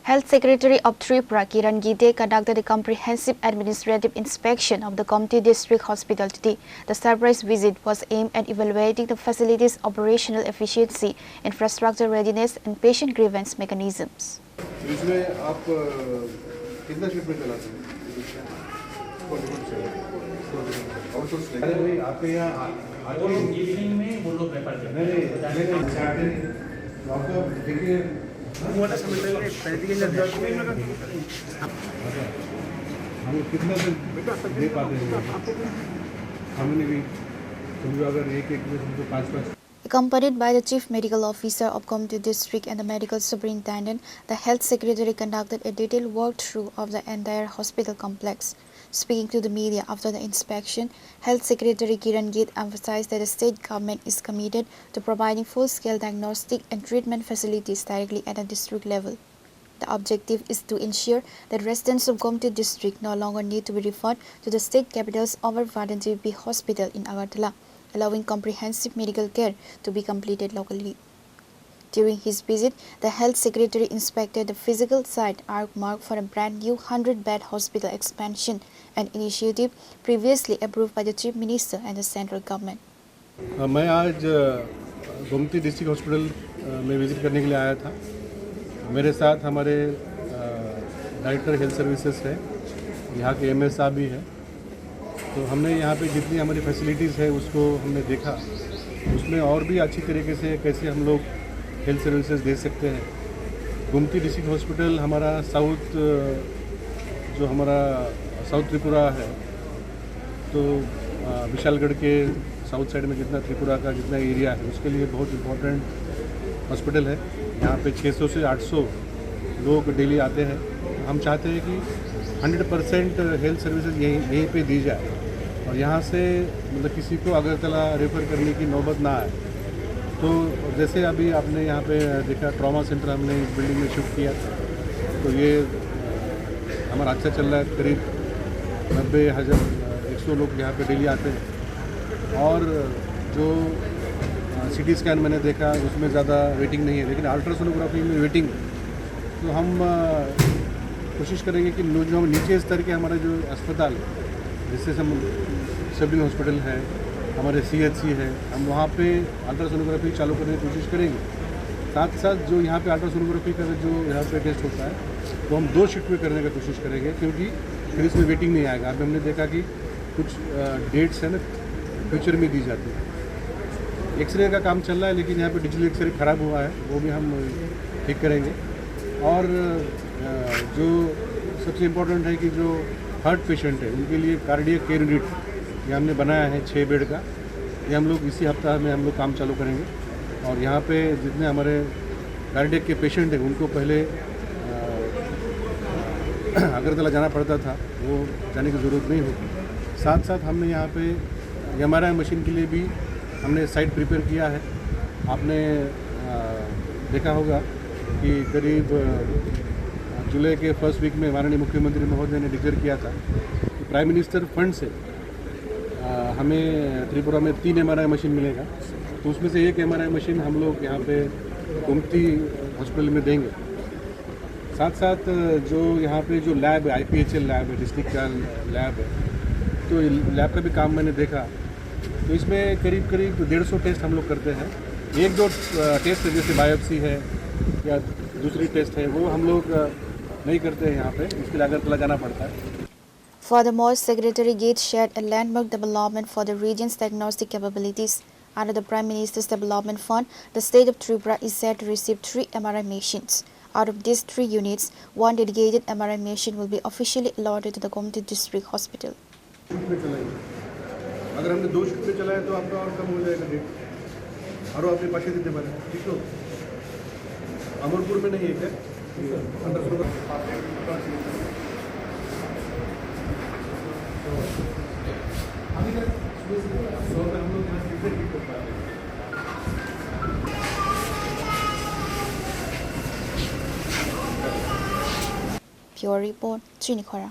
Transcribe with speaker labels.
Speaker 1: Health Secretary of Tripura Kiran Gide conducted a comprehensive administrative inspection of the Gomti District Hospital today. The surprise visit was aimed at evaluating the facility's operational efficiency, infrastructure readiness and patient grievance mechanisms.
Speaker 2: हम कितना दे पाते हैं हमने भी समझो अगर एक में समझो 5-5
Speaker 1: Accompanied by the Chief Medical Officer of Gomti District and the Medical Superintendent, the Health Secretary conducted a detailed walkthrough of the entire hospital complex. Speaking to the media after the inspection, Health Secretary Kiran Gide emphasized that the state government is committed to providing full-scale diagnostic and treatment facilities directly at the district level. The objective is to ensure that residents of Gomti District no longer need to be referred to the state capital's overburdened GP hospital in Agartala, allowing comprehensive medical care to be completed locally. During his visit, the Health Secretary inspected the physical site earmarked for a brand new 100-bed hospital expansion, an initiative previously approved by the Chief Minister and the central government.
Speaker 2: मैं आज Gomti district hospital में visit करने के लिए आया था। मेरे साथ हमारे डायरेक्टर हेल्थ सर्विसेज है, यहाँ के एमएस साहब भी है। तो हमने यहाँ पे जितनी हमारी फैसिलिटीज़ है उसको हमने देखा, उसमें और भी अच्छी तरीके से कैसे हम लोग हेल्थ सर्विसेज दे सकते हैं। गोमती डिस्ट्रिक्ट हॉस्पिटल हमारा साउथ त्रिपुरा है, तो विशालगढ़ के साउथ साइड में जितना त्रिपुरा का जितना एरिया है उसके लिए बहुत इम्पोर्टेंट हॉस्पिटल है। यहाँ पे 600 से 800 लोग डेली आते हैं। हम चाहते हैं कि 100% हेल्थ सर्विसेज यहीं पे दी जाए और यहाँ से मतलब किसी को अगरतला रेफ़र करने की नौबत ना आए। तो जैसे अभी आपने यहाँ पे देखा ट्रॉमा सेंटर हमने इस बिल्डिंग में शिफ्ट किया, तो ये हमारा अच्छा चल रहा है। करीब 90,100 लोग यहाँ पे डेली आते हैं और जो सीटी स्कैन मैंने देखा उसमें ज़्यादा वेटिंग नहीं है, लेकिन अल्ट्रासोनोग्राफी में वेटिंग। तो हम कोशिश करेंगे कि जो हम नीचे स्तर के हमारे जो अस्पताल जैसे सब डिवीजन हॉस्पिटल है, हमारे CHC है, हम वहाँ पे अल्ट्रासोनोग्राफी चालू करने की कोशिश करेंगे। साथ साथ जो यहाँ पे अल्ट्रासोनोग्राफी का जो यहाँ पे टेस्ट होता है वो हम 2 शिफ्ट में करने की कोशिश करेंगे, क्योंकि फिर इसमें वेटिंग नहीं आएगा। अभी हमने देखा कि कुछ डेट्स है ना फ्यूचर में दी जाती है। एक्सरे का काम चल रहा है, लेकिन यहाँ पे डिजिटल एक्सरे ख़राब हुआ है, वो भी हम ठीक करेंगे। और जो सबसे इम्पोर्टेंट है कि जो हार्ट पेशेंट है उनके लिए कार्डियक केयर यूनिट ये हमने बनाया है 6 बेड का। ये हम लोग इसी हफ्ता में हम लोग काम चालू करेंगे और यहाँ पे जितने हमारे कार्डियक के पेशेंट हैं उनको पहले अगरतला जाना पड़ता था, वो जाने की ज़रूरत नहीं होगी। साथ साथ हमने यहाँ पे MRI मशीन के लिए भी हमने साइट प्रिपेयर किया है। आपने देखा होगा कि करीब जुलाई के फर्स्ट वीक में माननीय मुख्यमंत्री महोदय ने डिक्लेयर किया था कि प्राइम मिनिस्टर फंड से हमें त्रिपुरा में 3 MRI मशीन मिलेगा। तो उसमें से 1 MRI मशीन हम लोग यहाँ पे गोमती हॉस्पिटल में देंगे। साथ साथ जो यहाँ पे जो लैब है, IPHL लैब है, डिस्ट्रिक्ट का लैब है, तो लैब का भी काम मैंने देखा। तो इसमें करीब 150 टेस्ट हम लोग करते हैं। 1-2 टेस्ट जैसे बायोप्सी है या दूसरी टेस्ट है वो हम लोग नहीं करते हैं यहाँ पे, इसके लिए अगरतला जाना पड़ता है।
Speaker 1: Furthermore, Secretary Gide shared a landmark development for the region's diagnostic capabilities. Under the Prime Minister's Development Fund, the state of Tripura is set to receive 3 MRI machines. Out of these 3 units, 1 dedicated MRI machine will be officially allotted to the Gomti District Hospital.
Speaker 2: अगर हमने 2 shift पे चलाया तो आपका और कम हो जाएगा date और अपने पास देते पारे। ठीक हो, अमरपुर में नहीं है क्या?
Speaker 1: Pure Report, Srinikhara.